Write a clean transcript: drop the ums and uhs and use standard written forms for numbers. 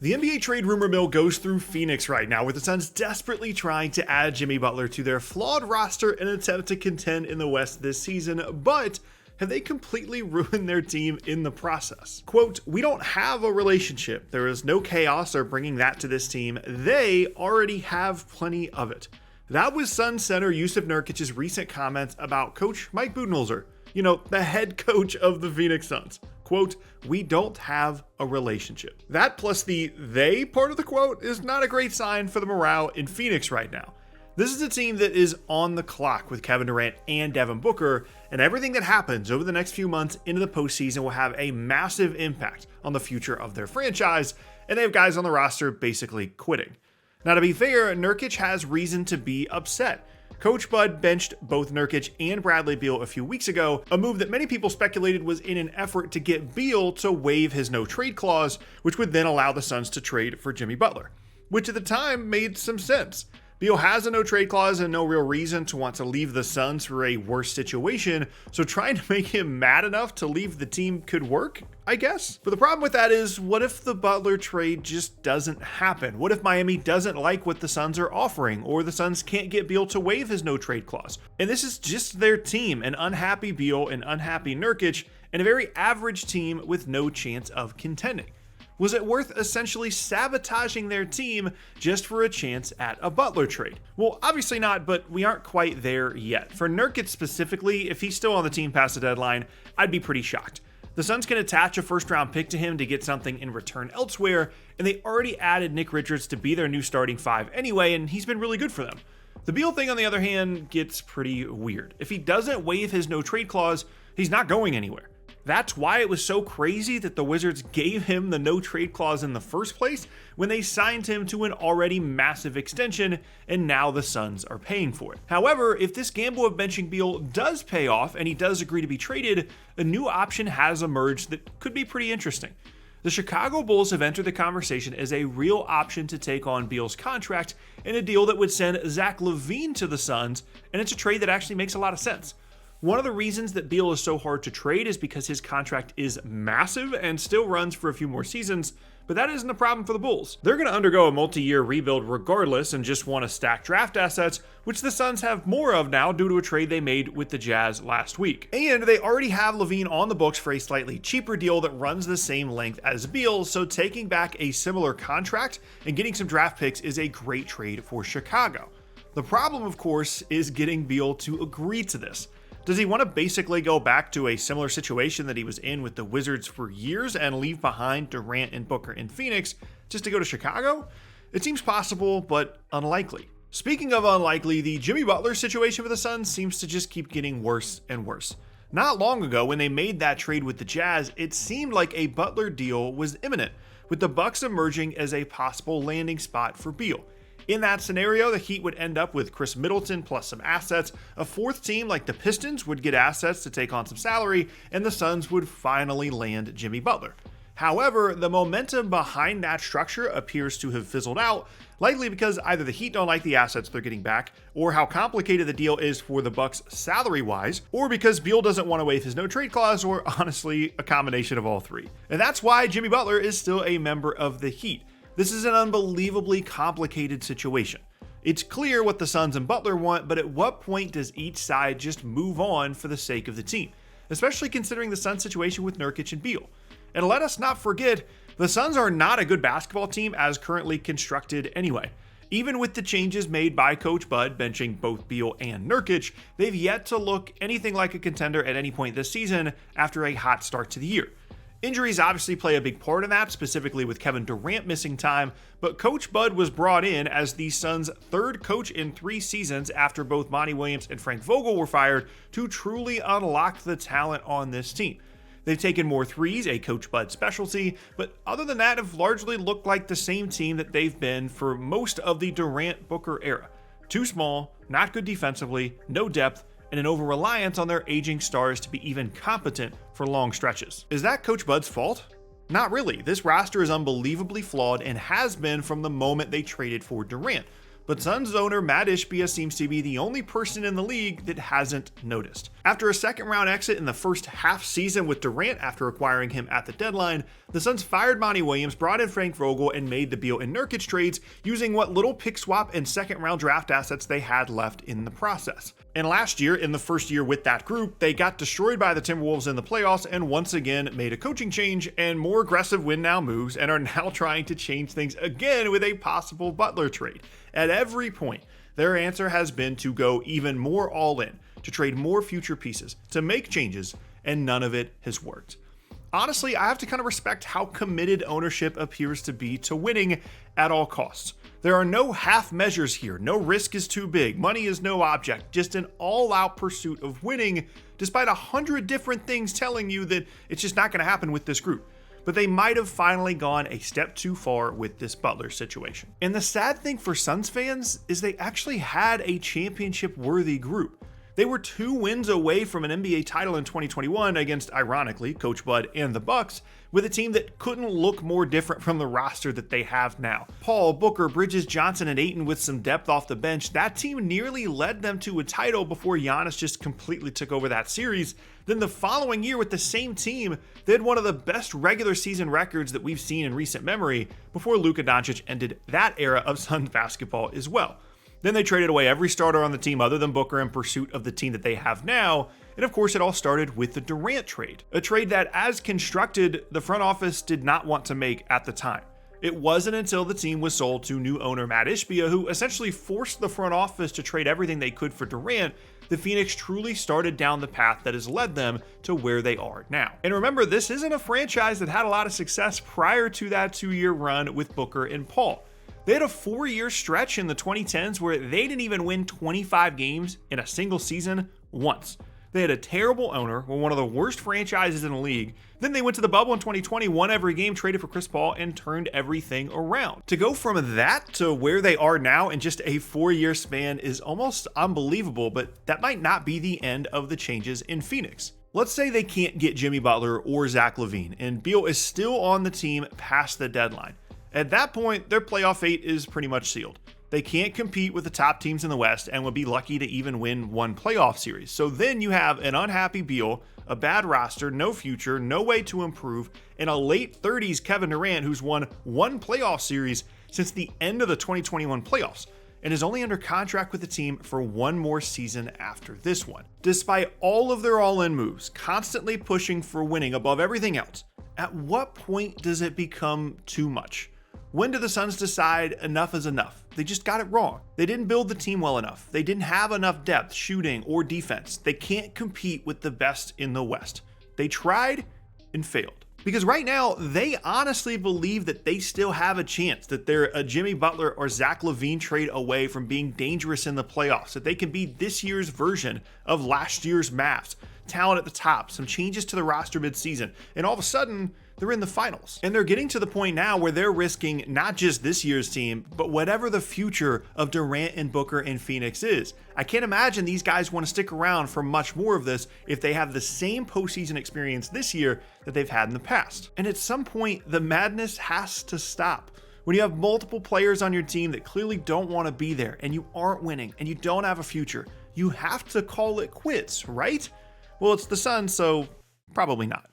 The NBA trade rumor mill goes through Phoenix right now, with the Suns desperately trying to add Jimmy Butler to their flawed roster in an attempt to contend in the West this season, but have they completely ruined their team in the process? Quote, "We don't have a relationship. There is no chaos or bringing that to this team. They already have plenty of it." That was Suns center Yusuf Nurkic's recent comments about Coach Mike Budenholzer, the head coach of the Phoenix Suns. Quote, "We don't have a relationship." That plus the "they" part of the quote is not a great sign for the morale in Phoenix right now. This is a team that is on the clock with Kevin Durant and Devin Booker, and everything that happens over the next few months into the postseason will have a massive impact on the future of their franchise, and they have guys on the roster basically quitting. Now, to be fair, Nurkic has reason to be upset. Coach Bud benched both Nurkic and Bradley Beal a few weeks ago, a move that many people speculated was in an effort to get Beal to waive his no-trade clause, which would then allow the Suns to trade for Jimmy Butler, which at the time made some sense. Beal has a no-trade clause and no real reason to want to leave the Suns for a worse situation, so trying to make him mad enough to leave the team could work, I guess. But the problem with that is, what if the Butler trade just doesn't happen? What if Miami doesn't like what the Suns are offering, or the Suns can't get Beal to waive his no-trade clause? And this is just their team, an unhappy Beal, an unhappy Nurkic, and a very average team with no chance of contending. Was it worth essentially sabotaging their team just for a chance at a Butler trade? Well, obviously not, but we aren't quite there yet. For Nurkic specifically, if he's still on the team past the deadline, I'd be pretty shocked. The Suns can attach a first-round pick to him to get something in return elsewhere, and they already added Nick Richards to be their new starting five anyway, and he's been really good for them. The Beal thing, on the other hand, gets pretty weird. If he doesn't waive his no-trade clause, he's not going anywhere. That's why it was so crazy that the Wizards gave him the no-trade clause in the first place when they signed him to an already massive extension, and now the Suns are paying for it. However, if this gamble of benching Beal does pay off and he does agree to be traded, a new option has emerged that could be pretty interesting. The Chicago Bulls have entered the conversation as a real option to take on Beal's contract in a deal that would send Zach LaVine to the Suns, and it's a trade that actually makes a lot of sense. One of the reasons that Beal is so hard to trade is because his contract is massive and still runs for a few more seasons, but that isn't a problem for the Bulls. They're going to undergo a multi-year rebuild regardless and just want to stack draft assets, which the Suns have more of now due to a trade they made with the Jazz last week. And they already have LaVine on the books for a slightly cheaper deal that runs the same length as Beal, so taking back a similar contract and getting some draft picks is a great trade for Chicago. The problem, of course, is getting Beal to agree to this. Does he want to basically go back to a similar situation that he was in with the Wizards for years and leave behind Durant and Booker in Phoenix just to go to Chicago? It seems possible, but unlikely. Speaking of unlikely, the Jimmy Butler situation with the Suns seems to just keep getting worse and worse. Not long ago, when they made that trade with the Jazz, it seemed like a Butler deal was imminent, with the Bucks emerging as a possible landing spot for Beal. In that scenario, the Heat would end up with Chris Middleton plus some assets, a fourth team like the Pistons would get assets to take on some salary, and the Suns would finally land Jimmy Butler. However, the momentum behind that structure appears to have fizzled out, likely because either the Heat don't like the assets they're getting back, or how complicated the deal is for the Bucks salary-wise, or because Beal doesn't want to waive his no-trade clause, or honestly, a combination of all three. And that's why Jimmy Butler is still a member of the Heat. This is an unbelievably complicated situation. It's clear what the Suns and Butler want, but at what point does each side just move on for the sake of the team? Especially considering the Suns situation with Nurkic and Beal. And let us not forget, the Suns are not a good basketball team as currently constructed anyway. Even with the changes made by Coach Bud benching both Beal and Nurkic, they've yet to look anything like a contender at any point this season after a hot start to the year. Injuries obviously play a big part in that, specifically with Kevin Durant missing time, but Coach Bud was brought in as the Suns' third coach in 3 seasons after both Monty Williams and Frank Vogel were fired to truly unlock the talent on this team. They've taken more threes, a Coach Bud specialty, but other than that have largely looked like the same team that they've been for most of the Durant-Booker era. Too small, not good defensively, no depth, and an over-reliance on their aging stars to be even competent for long stretches. Is that Coach Bud's fault? Not really. This roster is unbelievably flawed and has been from the moment they traded for Durant. but Suns owner Matt Ishbia seems to be the only person in the league that hasn't noticed. After a second round exit in the first half season with Durant after acquiring him at the deadline, the Suns fired Monty Williams, brought in Frank Vogel, and made the Beal and Nurkic trades using what little pick swap and second round draft assets they had left in the process. And last year, in the first year with that group, they got destroyed by the Timberwolves in the playoffs and once again made a coaching change and more aggressive win now moves and are now trying to change things again with a possible Butler trade. At every point, their answer has been to go even more all in, to trade more future pieces, to make changes, and none of it has worked. Honestly, I have to kind of respect how committed ownership appears to be to winning at all costs. There are no half measures here. No risk is too big. Money is no object. Just an all-out pursuit of winning, despite 100 different things telling you that it's just not going to happen with this group. But they might have finally gone a step too far with this Butler situation. And the sad thing for Suns fans is they actually had a championship-worthy group. They were 2 wins away from an NBA title in 2021 against, ironically, Coach Bud and the Bucks, with a team that couldn't look more different from the roster that they have now. Paul, Booker, Bridges, Johnson, and Ayton with some depth off the bench, that team nearly led them to a title before Giannis just completely took over that series. Then the following year with the same team, they had one of the best regular season records that we've seen in recent memory before Luka Doncic ended that era of Suns basketball as well. Then they traded away every starter on the team other than Booker in pursuit of the team that they have now. And of course, it all started with the Durant trade, a trade that, as constructed, the front office did not want to make at the time. It wasn't until the team was sold to new owner Matt Ishbia, who essentially forced the front office to trade everything they could for Durant, that Phoenix truly started down the path that has led them to where they are now. And remember, this isn't a franchise that had a lot of success prior to that 2-year run with Booker and Paul. They had a 4-year stretch in the 2010s where they didn't even win 25 games in a single season once. They had a terrible owner, were one of the worst franchises in the league. Then they went to the bubble in 2020, won every game, traded for Chris Paul, and turned everything around. To go from that to where they are now in just a 4-year span is almost unbelievable, but that might not be the end of the changes in Phoenix. Let's say they can't get Jimmy Butler or Zach LaVine, and Beal is still on the team past the deadline. At that point, their playoff fate is pretty much sealed. They can't compete with the top teams in the West and would be lucky to even win one playoff series. So then you have an unhappy Beal, a bad roster, no future, no way to improve, and a late 30s Kevin Durant who's won one playoff series since the end of the 2021 playoffs and is only under contract with the team for one more season after this one. Despite all of their all-in moves, constantly pushing for winning above everything else, at what point does it become too much? When do the Suns decide enough is enough? They just got it wrong. They didn't build the team well enough. They didn't have enough depth, shooting, or defense. They can't compete with the best in the West. They tried and failed. Because right now, they honestly believe that they still have a chance, that they're a Jimmy Butler or Zach LaVine trade away from being dangerous in the playoffs, that they can be this year's version of last year's Mavs. Talent at the top, some changes to the roster midseason, and all of a sudden, they're in the finals. And they're getting to the point now where they're risking not just this year's team, but whatever the future of Durant and Booker and Phoenix is. I can't imagine these guys want to stick around for much more of this if they have the same postseason experience this year that they've had in the past. And at some point, the madness has to stop. When you have multiple players on your team that clearly don't want to be there, and you aren't winning, and you don't have a future, you have to call it quits, right? Well, it's the Suns, so probably not.